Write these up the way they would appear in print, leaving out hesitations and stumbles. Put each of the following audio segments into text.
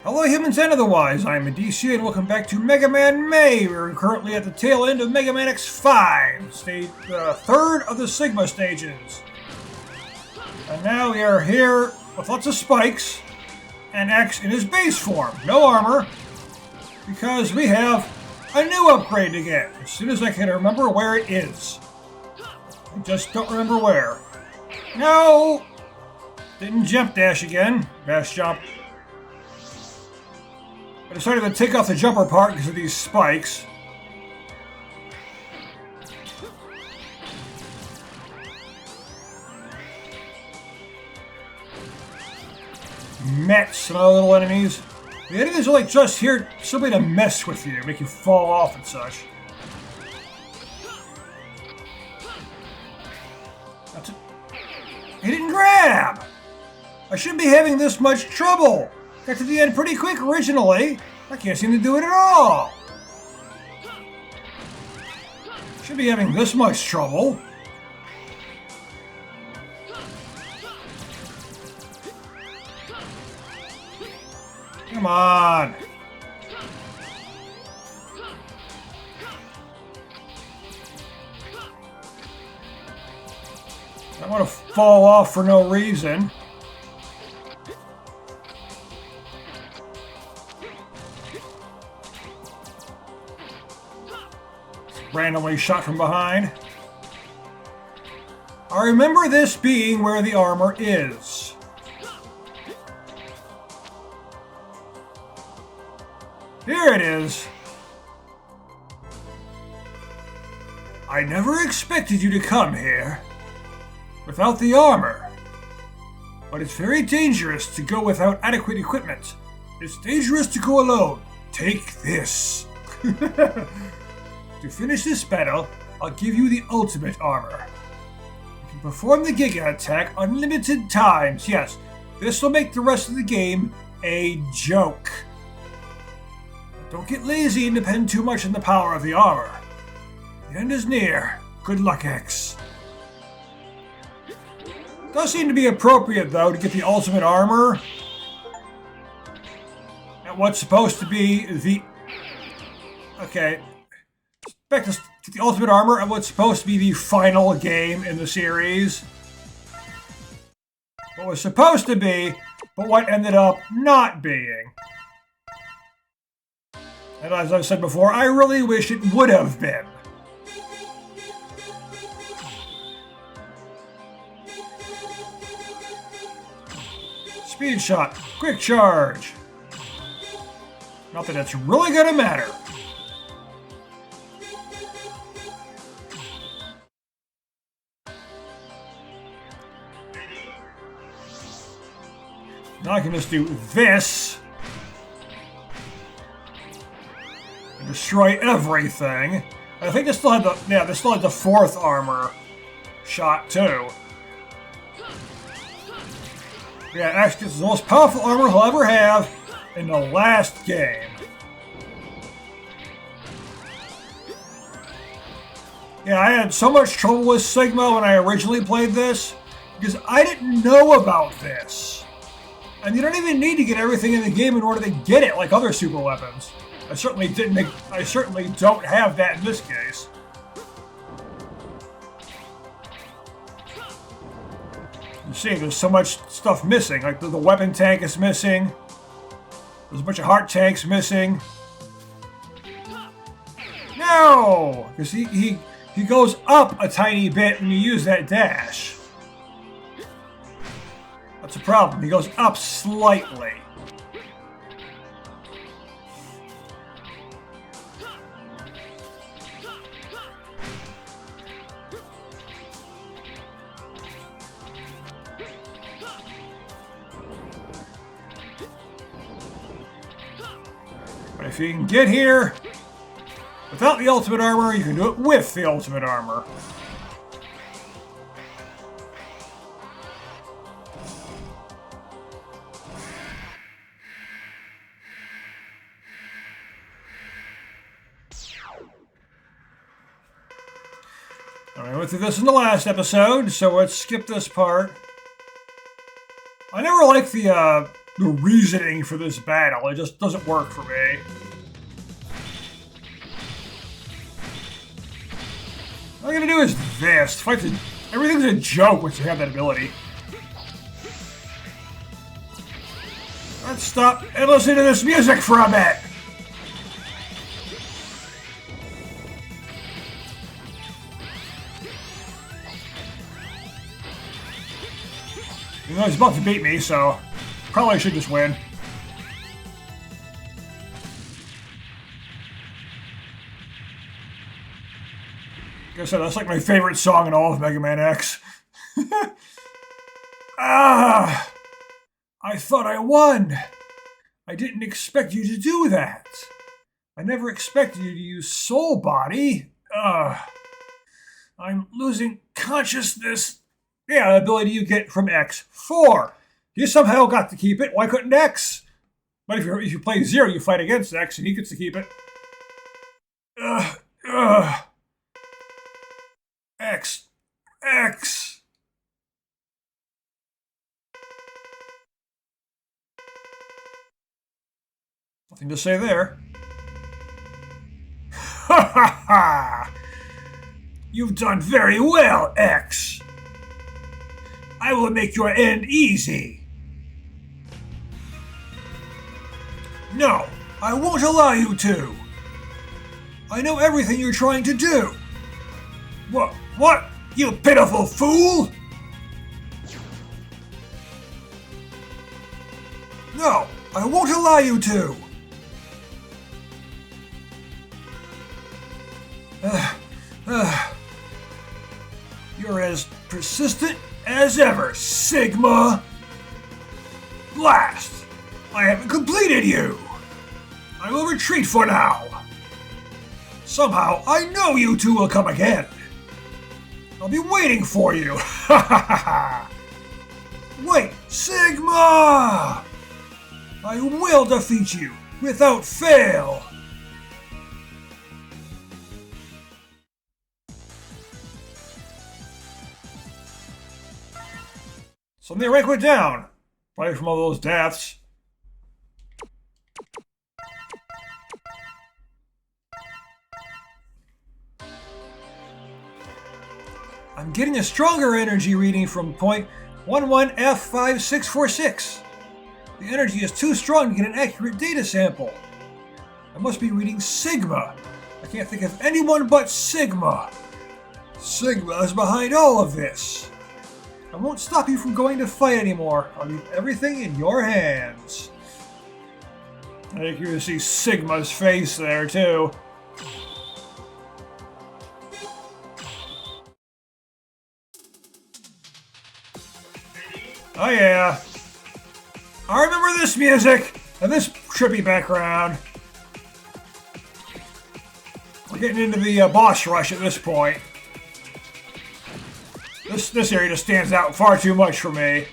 Hello humans and otherwise, I'm Addie and welcome back to Mega Man May. We're currently at the tail end of Mega Man X5, stage third of the Sigma stages. And now we are here with lots of spikes and X in his base form. No armor, because we have a new upgrade to get, as soon as I can remember where it is. I just don't remember where. No! Didn't jump dash again. Dash jump. I decided to take off the jumper part because of these spikes. Mets and other little enemies. The enemies are like just here simply to mess with you, make you fall off and such. That's it. He didn't grab! I shouldn't be having this much trouble! Got to the end pretty quick originally. I can't seem to do it at all. Should be having this much trouble. Come on. I want to fall off for no reason. Randomly shot from behind. I remember this being where the armor is. Here it is. I never expected you to come here without the armor. But it's very dangerous to go without adequate equipment. It's dangerous to go alone. Take this. To finish this battle, I'll give you the ultimate armor. You can perform the Giga attack unlimited times. Yes, this will make the rest of the game a joke. But don't get lazy and depend too much on the power of the armor. The end is near. Good luck, X. Does seem to be appropriate, though, to get the ultimate armor at what's supposed to be the... Okay. Back to the ultimate armor of what's supposed to be the final game in the series. What was supposed to be, but what ended up not being. And as I've said before, I really wish it would have been. Speed shot, quick charge. Not that it's really gonna matter. Now I can just do this and destroy everything. I think this still had the fourth armor shot too. Yeah, actually, this is the most powerful armor he'll ever have in the last game. Yeah, I had so much trouble with Sigma when I originally played this because I didn't know about this. And you don't even need to get everything in the game in order to get it like other super weapons. I certainly don't have that in this case. You see, there's so much stuff missing. Like the weapon tank is missing. There's a bunch of heart tanks missing. No! Because he goes up a tiny bit when you use that dash. That's a problem. He goes up slightly. But if you can get here without the ultimate armor, you can do it with the ultimate armor. I went through this in the last episode, so let's skip this part. I never liked the the reasoning for this battle. It just doesn't work for me. All I'm gonna do is this. Everything's a joke once you have that ability. Let's stop and listen to this music for a bit. You know, he's about to beat me, so probably should just win. Like I said, that's like my favorite song in all of Mega Man X. I thought I won. I didn't expect you to do that. I never expected you to use Soul Body. I'm losing consciousness. Yeah, the ability you get from X. 4. You somehow got to keep it. Why couldn't X? But if you play 0, you fight against X, and he gets to keep it. X. Nothing to say there. Ha ha ha! You've done very well, X. I will make your end easy. No, I won't allow you to. I know everything you're trying to do. What? You pitiful fool! No, I won't allow you to. You're as persistent as ever, Sigma. Blast! I haven't completed you. I will retreat for now. Somehow, I know you two will come again. I'll be waiting for you. Ha ha ha ha! Wait, Sigma! I will defeat you without fail. So the rank went down. Probably from all those deaths. I'm getting a stronger energy reading from point 11F5646. The energy is too strong to get an accurate data sample. I must be reading Sigma. I can't think of anyone but Sigma. Sigma is behind all of this. I won't stop you from going to fight anymore. I'll leave everything in your hands. I think you can see Sigma's face there, too. Oh yeah. I remember this music and this trippy background. We're getting into the boss rush at this point. This area just stands out far too much for me.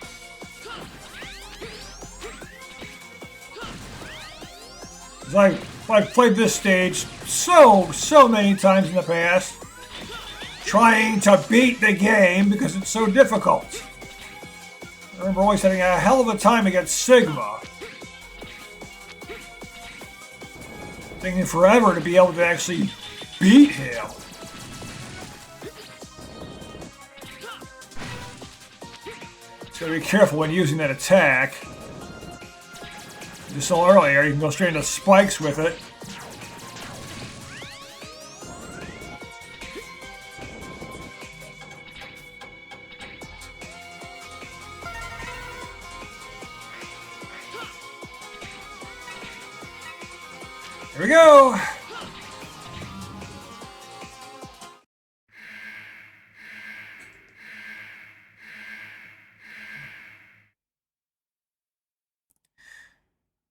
I've played this stage so many times in the past, trying to beat the game because it's so difficult. I remember always having a hell of a time against Sigma. Taking forever to be able to actually beat him. Just gotta be careful when using that attack. You saw earlier, you can go straight into spikes with it. Here we go!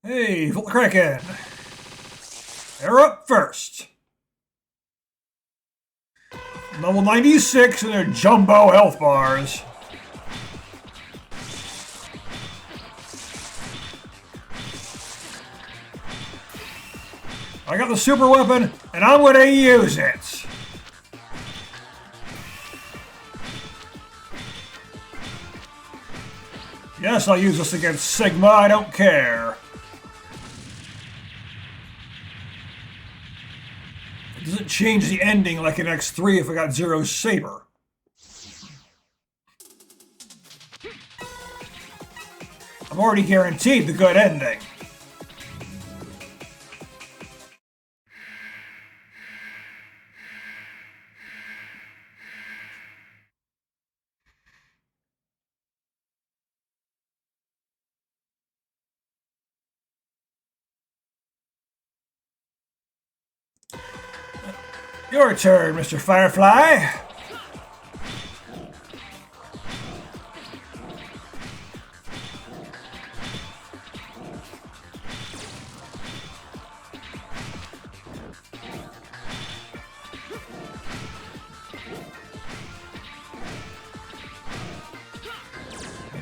Hey, Volt Kraken! They're up first. Level 96 and their jumbo health bars. I got the super weapon, and I'm gonna use it. Yes, course I'll use this against Sigma, I don't care. It doesn't change the ending like in X3 if I got Zero's Saber. I'm already guaranteed the good ending. Your turn, Mr. Firefly.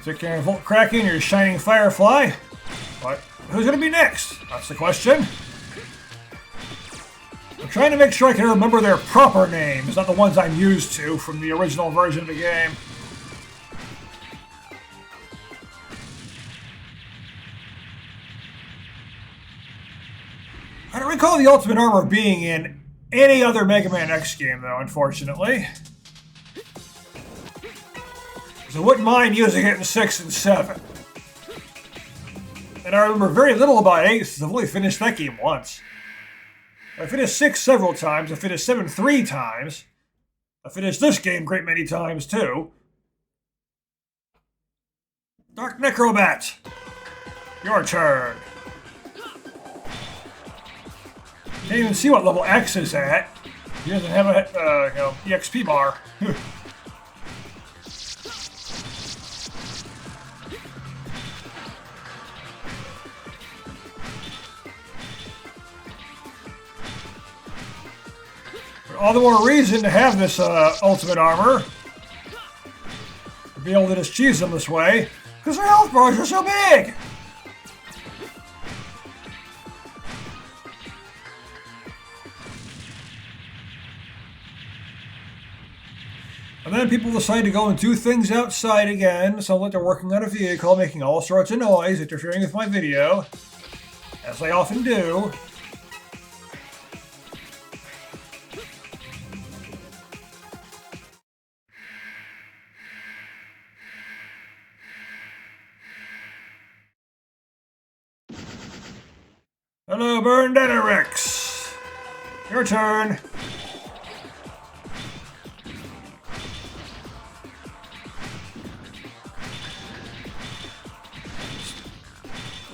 Took care of Volt Kraken, your shining Firefly. But who's gonna be next? That's the question. I'm trying to make sure I can remember their proper names, not the ones I'm used to from the original version of the game. I don't recall the Ultimate Armor being in any other Mega Man X game, though, unfortunately. So I wouldn't mind using it in 6 and 7. And I remember very little about 8 since I've only finished that game once. I finished 6 several times, I finished 7 3 times. I finished this game a great many times too. Dark Necrobat, your turn. Can't even see what level X is at. He doesn't have a EXP bar. All the more reason to have this ultimate armor. To be able to just cheese them this way. Because their health bars are so big! And then people decide to go and do things outside again. Sound like they're working on a vehicle, making all sorts of noise, interfering with my video. As they often do. Hello, Burndenarix. Your turn.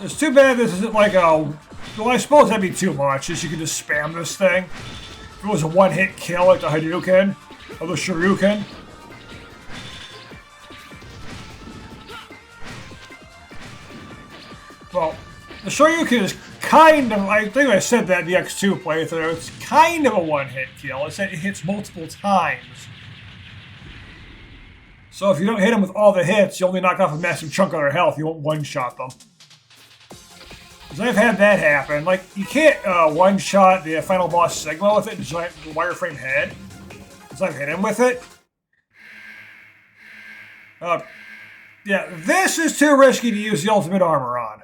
It's too bad this isn't like a... Well, I suppose that'd be too much, is you could just spam this thing. If it was a one-hit kill like the Hadouken, or the Shoryuken. Well, the Shoryuken is kind of, I think I said that in the X2 playthrough, it's kind of a one-hit kill. It said it hits multiple times. So if you don't hit them with all the hits, you only knock off a massive chunk of their health. You won't one-shot them. Because I've had that happen. Like, you can't one-shot the final boss Sigma with it, the giant wireframe head. Because I've hit him with it. Yeah, this is too risky to use the ultimate armor on.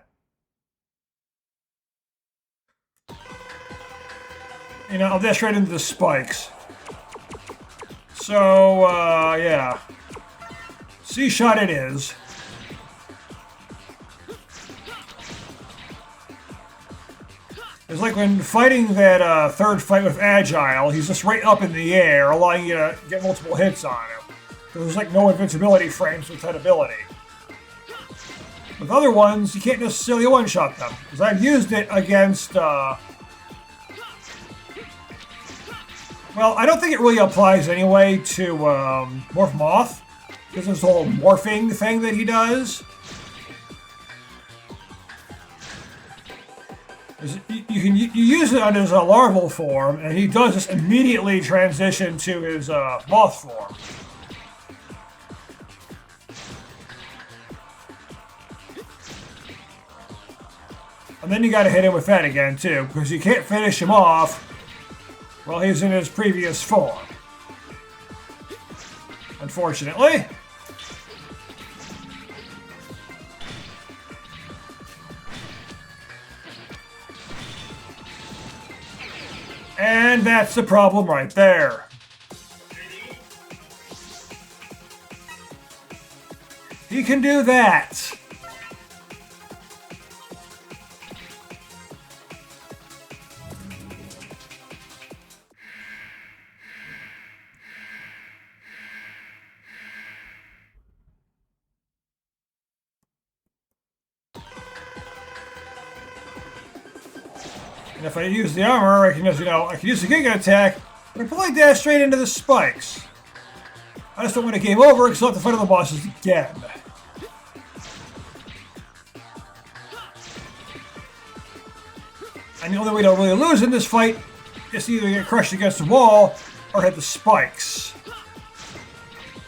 You know, I'll dash right into the spikes. So, yeah. C-shot it is. It's like when fighting that third fight with Agile, he's just right up in the air, allowing you to get multiple hits on him. There's like no invincibility frames with that ability. With other ones, you can't necessarily one-shot them. Because I've used it against... Well, I don't think it really applies anyway to Morph Moth. Because there's the whole morphing thing that he does. You use it on his larval form, and he does just immediately transition to his moth form. And then you gotta hit him with that again, too, because you can't finish him off while he's in his previous form. Unfortunately. And that's the problem right there. He can do that. And if I use the armor, I can just, I can use the Giga attack, but I probably dash straight into the spikes. I just don't want a game over because I'll have to fight all the bosses again. And the only way to really lose in this fight is to either get crushed against the wall or hit the spikes.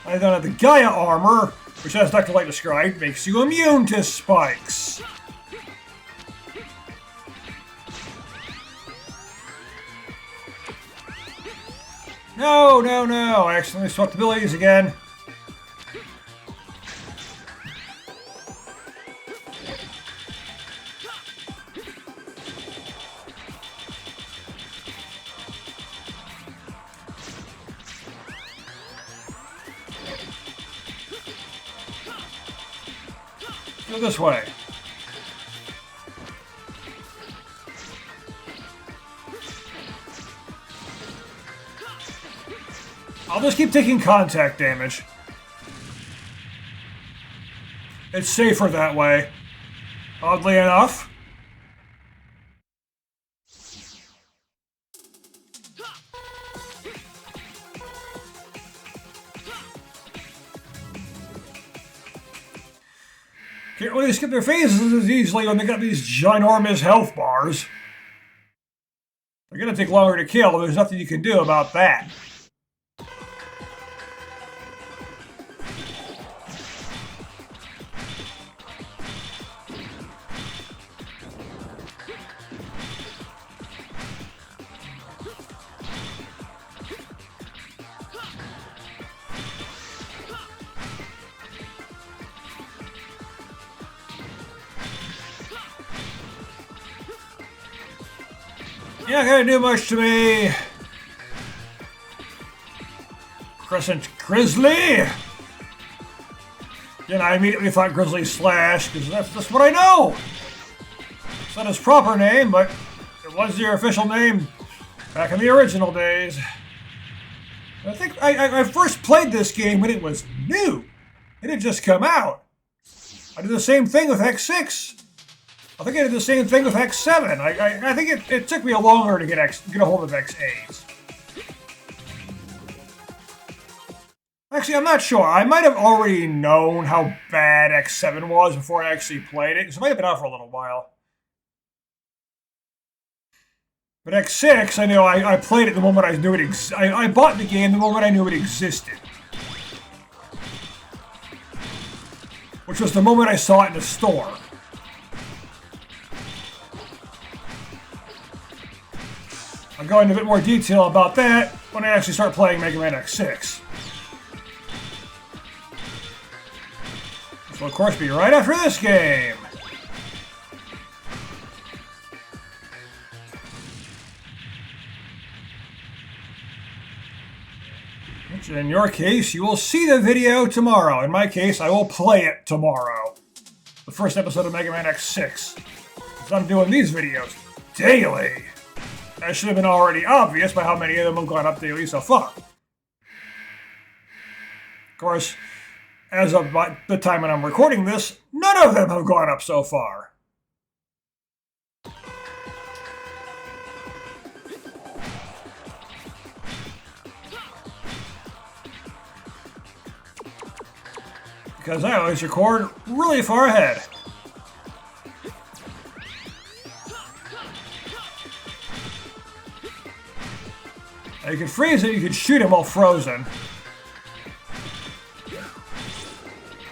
I don't have the Gaia armor, which, as Dr. Light described, makes you immune to spikes. No, no, no. I accidentally swapped abilities again. Go this way. I'll just keep taking contact damage. It's safer that way. Oddly enough. Can't really skip their phases as easily when they got these ginormous health bars. They're gonna take longer to kill, but there's nothing you can do about that. You're not gonna do much to me. Crescent Grizzly. Then I immediately thought Grizzly Slash, because that's what I know. It's not his proper name, but it was your official name back in the original days. I think I first played this game when it was new. It had just come out. I did the same thing with X6. I think I did the same thing with X7. I think it took me a longer to get a hold of X8s. Actually, I'm not sure. I might have already known how bad X7 was before I actually played it, because it might have been out for a little while. But X6, I know I played it the moment I knew it I bought the game the moment I knew it existed. Which was the moment I saw it in the store. I'll go into a bit more detail about that when I actually start playing Mega Man X6. Which will, of course, be right after this game. Which, in your case, you will see the video tomorrow. In my case, I will play it tomorrow. The first episode of Mega Man X6. Because I'm doing these videos daily. That should have been already obvious by how many of them have gone up daily so far. Of course, as of the time when I'm recording this, none of them have gone up so far. Because I always record really far ahead. Now you can freeze it, you can shoot him while frozen.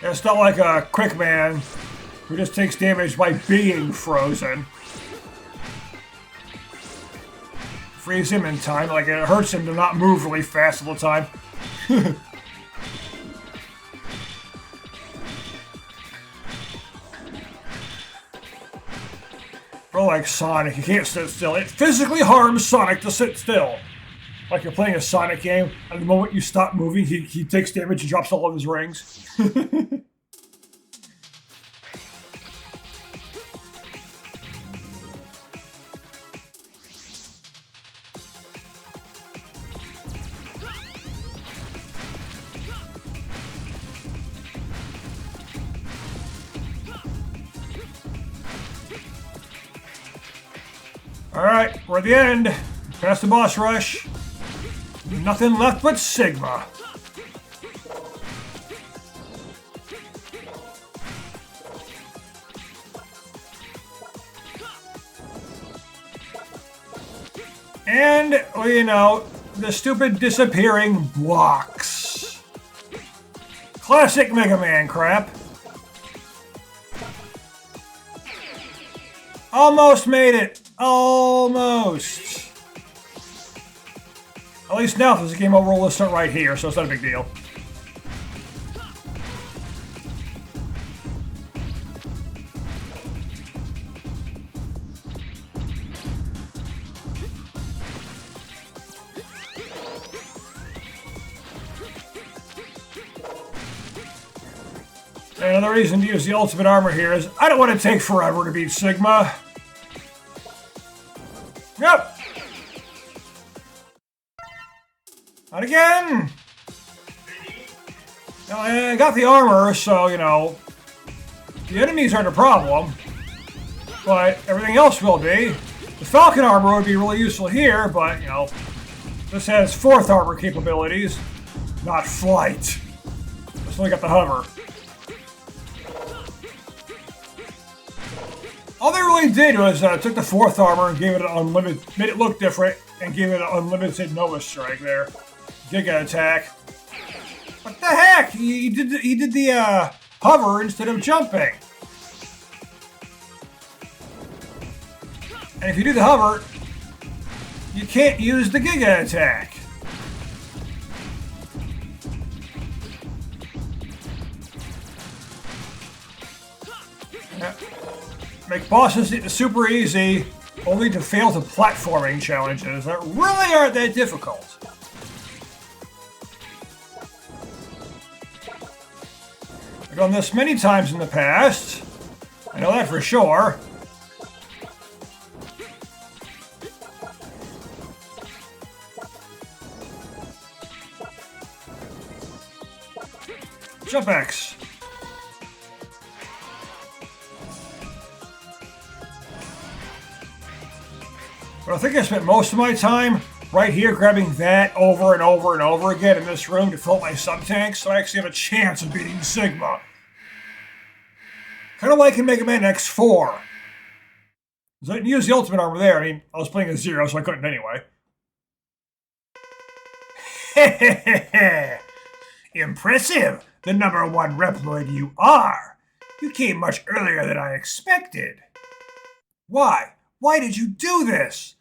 It's not like a Quick Man who just takes damage by being frozen. Freeze him in time, like it hurts him to not move really fast all the time. For Oh, like Sonic, you can't sit still. It physically harms Sonic to sit still. Like you're playing a Sonic game, and the moment you stop moving, he takes damage and drops all of his rings. Alright, we're at the end. Past the boss rush. Nothing left but Sigma. And, well, you know, the stupid disappearing blocks. Classic Mega Man crap. Almost made it. Almost. At least now, if there's a game over, we'll start right here, so it's not a big deal. And another reason to use the ultimate armor here is I don't want to take forever to beat Sigma. Yep. Not again! Now, I got the armor, so, you know, the enemies aren't a problem, but everything else will be. The Falcon armor would be really useful here, but, you know, this has fourth armor capabilities, not flight. It's only got the hover. All they really did was took the fourth armor and gave it an unlimited, made it look different, and gave it an unlimited Nova Strike there. Giga attack. What the heck? He did the hover instead of jumping. And if you do the hover, you can't use the Giga attack. Yeah. Make bosses super easy, only to fail to platforming challenges that really aren't that difficult. I've done this many times in the past. I know that for sure. Jump X. But I think I spent most of my time right here grabbing that over and over and over again in this room to fill up my sub-tanks, so I actually have a chance of beating Sigma. Kind of like in Mega Man X4. I didn't use the ultimate armor there. I mean, I was playing a Zero, so I couldn't anyway. Hehehe! Impressive, the #1 Reploid you are. You came much earlier than I expected. Why? Why did you do this?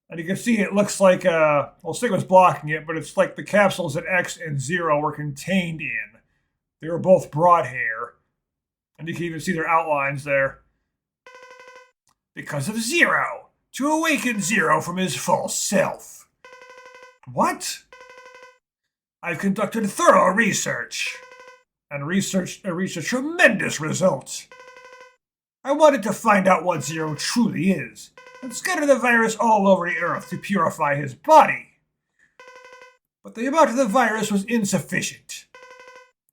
And you can see it looks like, well, Sigma's blocking it, but it's like the capsules that X and Zero were contained in. They were both brought here. And you can even see their outlines there. Because of Zero. To awaken Zero from his false self. What? I've conducted thorough research. And reached a tremendous result. I wanted to find out what Zero truly is, and scatter the virus all over the Earth to purify his body. But the amount of the virus was insufficient.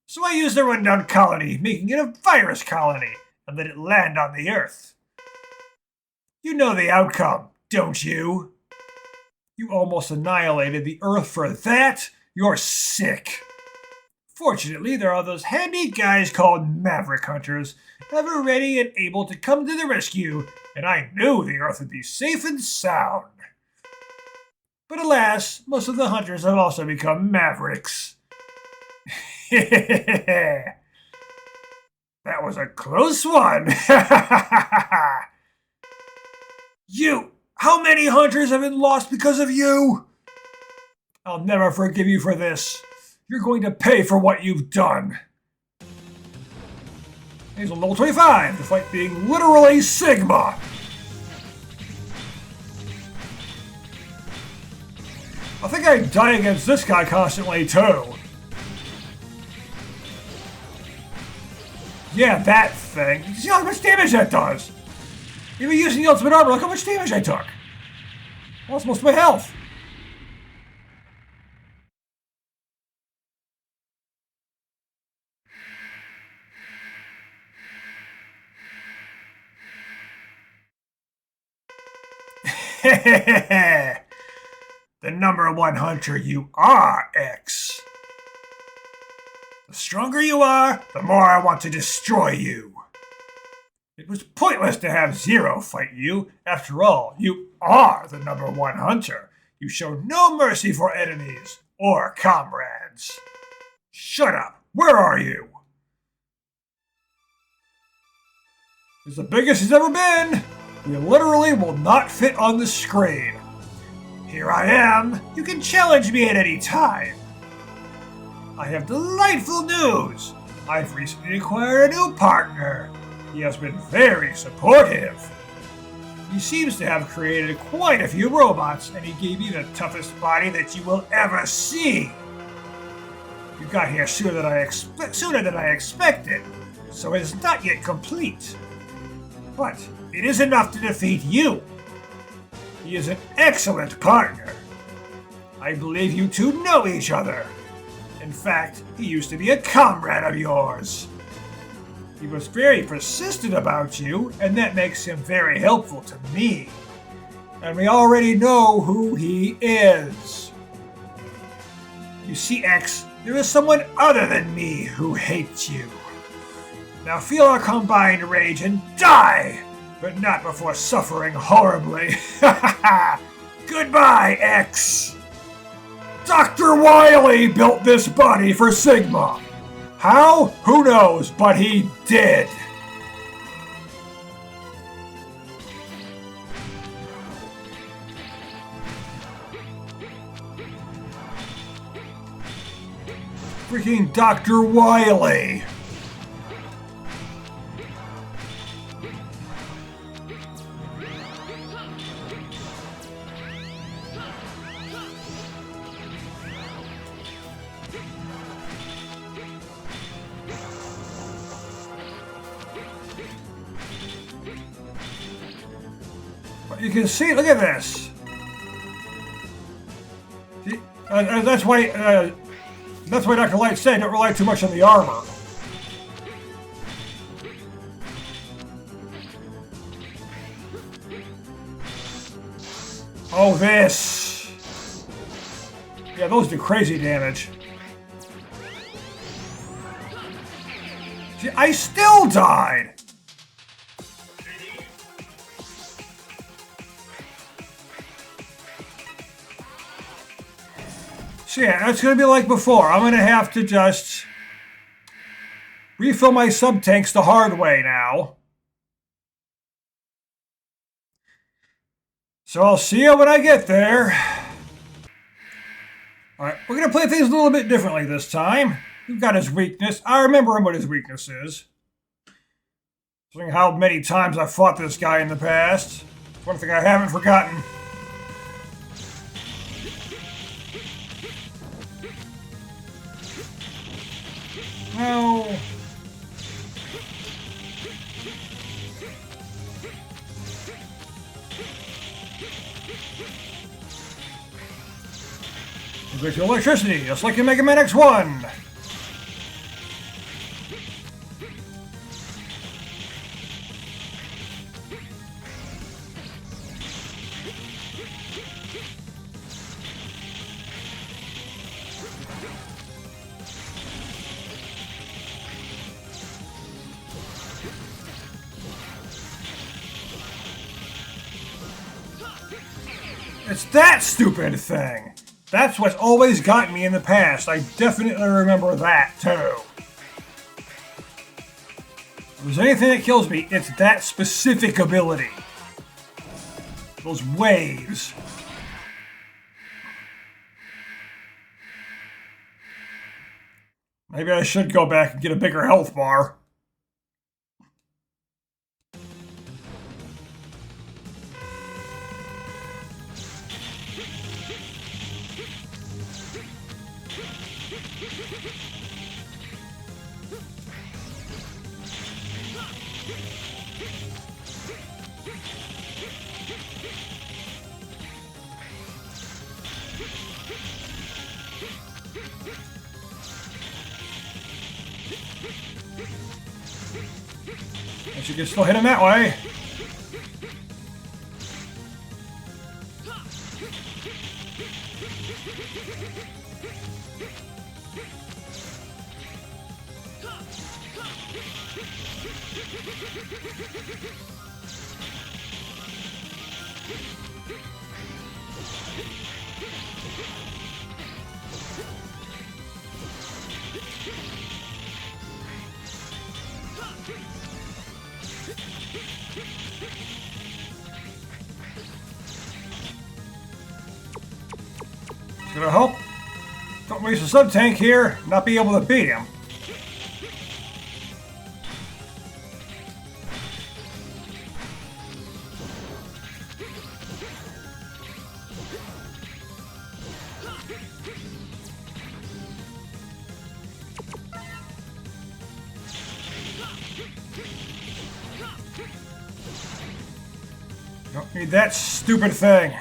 So I used a rundown colony, making it a virus colony, and let it land on the Earth. You know the outcome, don't you? You almost annihilated the Earth for that? You're sick. Fortunately, there are those handy guys called Maverick Hunters, ever ready and able to come to the rescue, and I knew the Earth would be safe and sound. But alas, most of the hunters have also become Mavericks. That was a close one. You! How many hunters have been lost because of you? I'll never forgive you for this. You're going to pay for what you've done. He's on level 25, the fight being literally Sigma. I think I die against this guy constantly, too. Yeah, that thing. You see how much damage that does? Even using the ultimate armor, look how much damage I took. Lost most of my health. The #1 hunter you are, X. The stronger you are, the more I want to destroy you. It was pointless to have Zero fight you. After all, you are the #1 hunter. You show no mercy for enemies or comrades. Shut up. Where are you? It's the biggest it's ever been. We literally will not fit on the screen. Here I am. You can challenge me at any time. I have delightful news. I've recently acquired a new partner. He has been very supportive. He seems to have created quite a few robots, and he gave me the toughest body that you will ever see. You got here sooner than I expected, so it is not yet complete. But it is enough to defeat you. He is an excellent partner. I believe you two know each other. In fact, he used to be a comrade of yours. He was very persistent about you, and that makes him very helpful to me. And we already know who he is. You see, X, there is someone other than me who hates you. Now feel our combined rage and die, but not before suffering horribly. Goodbye, X. Dr. Wily built this body for Sigma. How? Who knows, but he did. Freaking Dr. Wily. You can see, look at this. See, that's why Dr. Light said don't rely too much on the armor. Oh, this. Yeah, those do crazy damage. See, I still died. So yeah, it's going to be like before. I'm going to have to just refill my sub-tanks the hard way now. So I'll see you when I get there. Alright, we're going to play things a little bit differently this time. We've got his weakness. I remember what his weakness is. Seeing how many times I've fought this guy in the past. It's one thing I haven't forgotten. No. With your electricity, just like in Mega Man X1. It's that stupid thing! That's what's always gotten me in the past. I definitely remember that, too. If there's anything that kills me, it's that specific ability. Those waves. Maybe I should go back and get a bigger health bar. You can still hit him that way. Gonna help. Don't waste a sub-tank here, not be able to beat him. Don't need that stupid thing.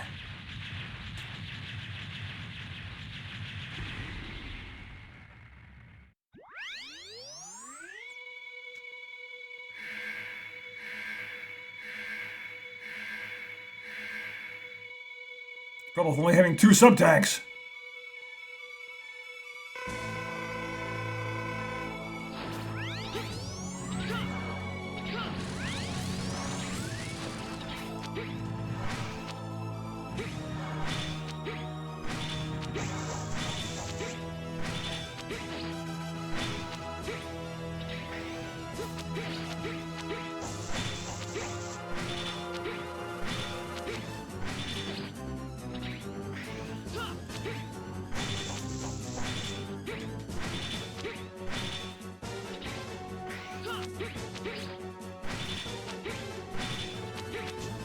Trouble with only having 2 sub-tanks.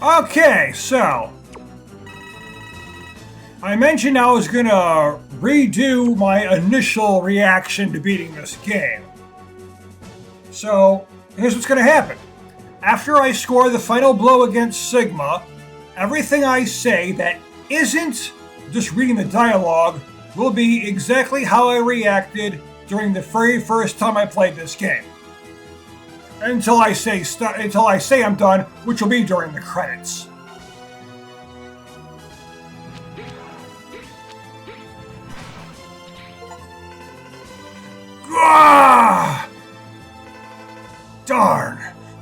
Okay, so I mentioned I was gonna redo my initial reaction to beating this game. So here's what's gonna happen. After I score the final blow against Sigma, everything I say that isn't just reading the dialogue will be exactly how I reacted during the very first time I played this game. Until I say I'm done, which will be during the credits. Ah! Darn,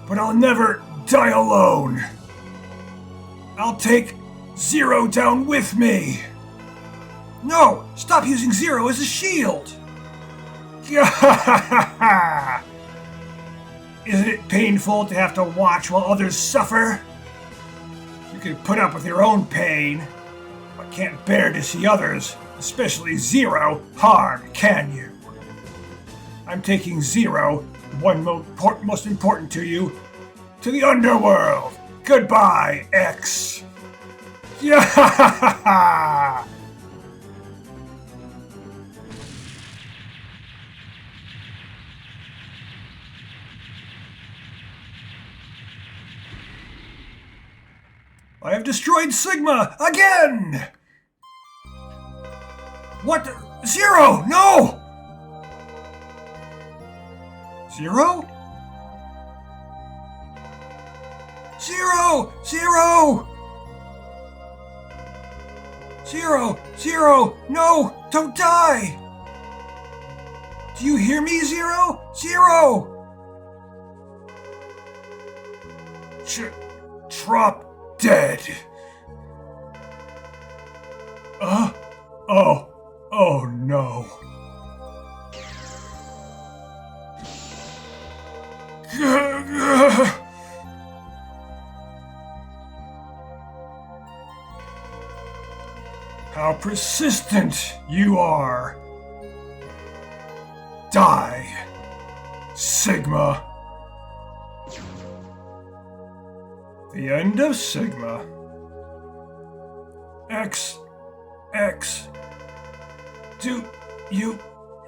but I'll never die alone. I'll take Zero down with me. No, stop using Zero as a shield. Isn't it painful to have to watch while others suffer? You can put up with your own pain, but can't bear to see others, especially Zero, harm, can you? I'm taking Zero, one most important to you, to the underworld. Goodbye, X. Yeah! I have destroyed Sigma again! What the? Zero! No! Zero? Zero! Zero! Zero! Zero! No! Don't die! Do you hear me, Zero? Zero! Drop dead. Oh no. How persistent you are. Die, Sigma. The end of Sigma. X. Do you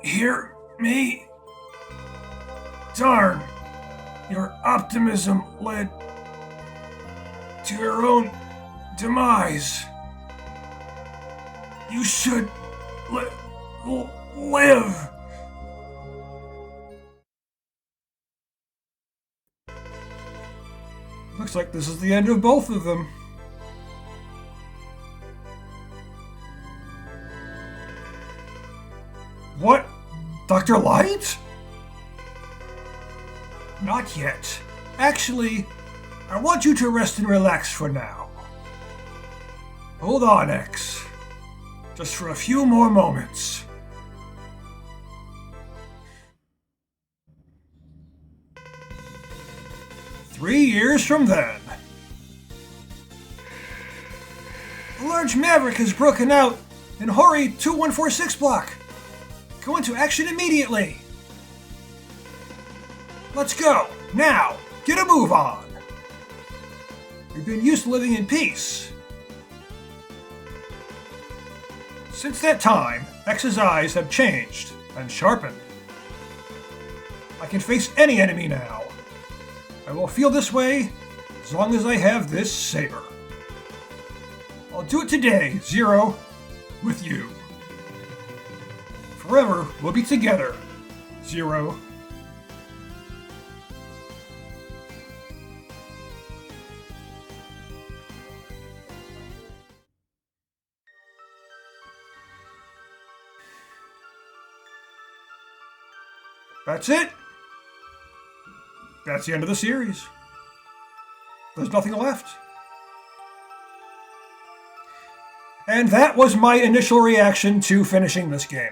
hear me? Darn. Your optimism led to your own demise. You should live. Looks like this is the end of both of them. What? Dr. Light? Not yet. Actually, I want you to rest and relax for now. Hold on, X. Just for a few more moments. Three years from then. A large maverick has broken out in Hori 2146 block. Go into action immediately. Let's go, now, get a move on. We've been used to living in peace. Since that time, X's eyes have changed and sharpened. I can face any enemy now. I will feel this way as long as I have this saber. I'll do it today, Zero, with you. Forever, we'll be together, Zero. That's it. That's the end of the series. There's nothing left. And that was my initial reaction to finishing this game.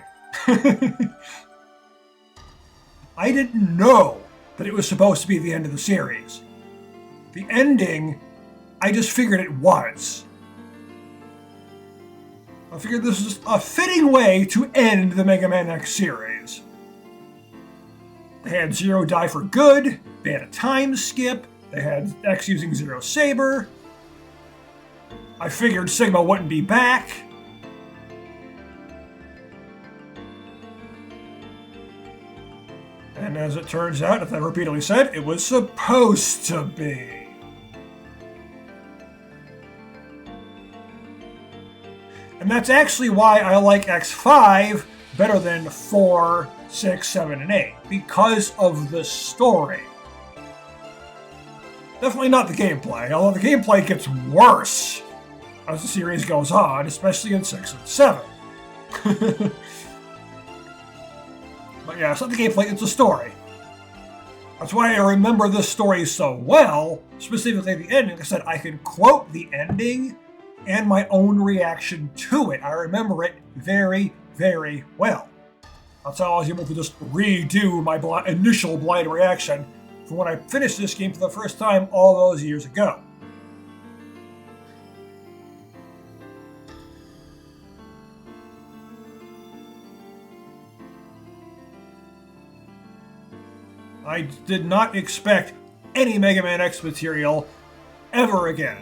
I didn't know that it was supposed to be the end of the series. The ending, I just figured it was. I figured this was a fitting way to end the Mega Man X series. They had Zero die for good, they had a time skip, they had X using Zero's saber. I figured Sigma wouldn't be back. And as it turns out, as I repeatedly said, it was supposed to be. And that's actually why I like X5 better than 4, 6, 7, and 8, because of the story. Definitely not the gameplay, although the gameplay gets worse as the series goes on, especially in 6 and 7. But yeah, it's not the gameplay, it's the story. That's why I remember this story so well, specifically the ending. Like I said, I can quote the ending and my own reaction to it. I remember it very, very well. That's how I was able to just redo my initial blind reaction from when I finished this game for the first time all those years ago. I did not expect any Mega Man X material ever again.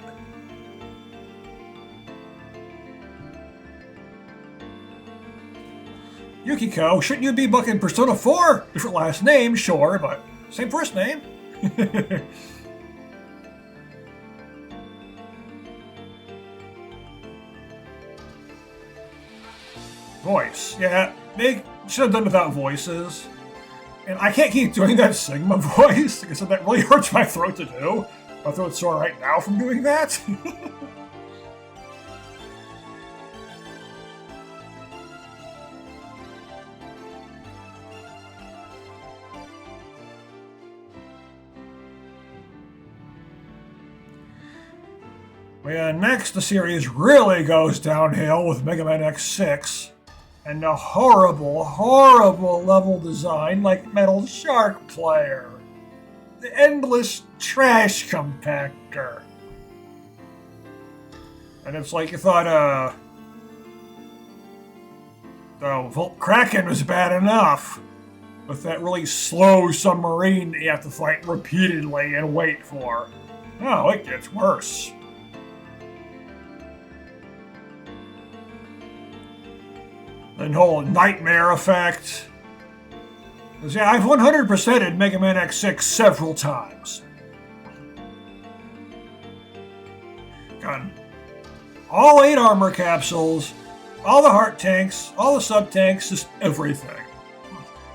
Yukiko, shouldn't you be booking Persona 4? Different last name, sure, but same first name. Voice. Yeah, they should have done without voices. And I can't keep doing that Sigma voice, because that really hurts my throat to do. My throat's sore right now from doing that. Yeah, next the series really goes downhill with Mega Man X6. And a horrible, horrible level design like Metal Shark Player. The endless trash compactor. And it's like you thought, Volt Kraken was bad enough. With that really slow submarine that you have to fight repeatedly and wait for. No, it gets worse. The whole nightmare effect. Yeah, I've 100%ed Mega Man X6 several times. Gotten all 8 armor capsules, all the heart tanks, all the sub-tanks, just everything.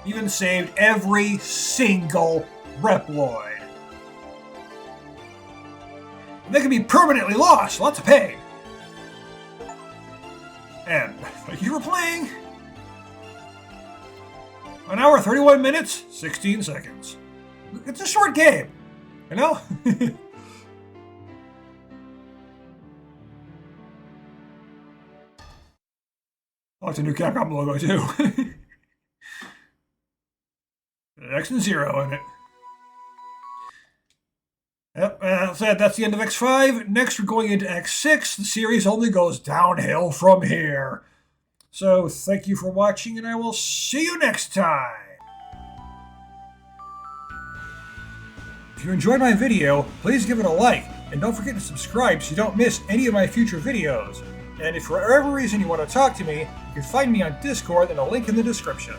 Even saved every single Reploid. They can be permanently lost. Lots of pain. And thank you for playing. 1 hour, 31 minutes, 16 seconds. It's a short game, you know? Oh, it's a new Capcom logo, too. X and 0 in it. Yep, that's the end of X5. Next, we're going into X6. The series only goes downhill from here. So, thank you for watching, and I will see you next time. If you enjoyed my video, please give it a like, and don't forget to subscribe so you don't miss any of my future videos. And if for whatever reason you want to talk to me, you can find me on Discord and a link in the description.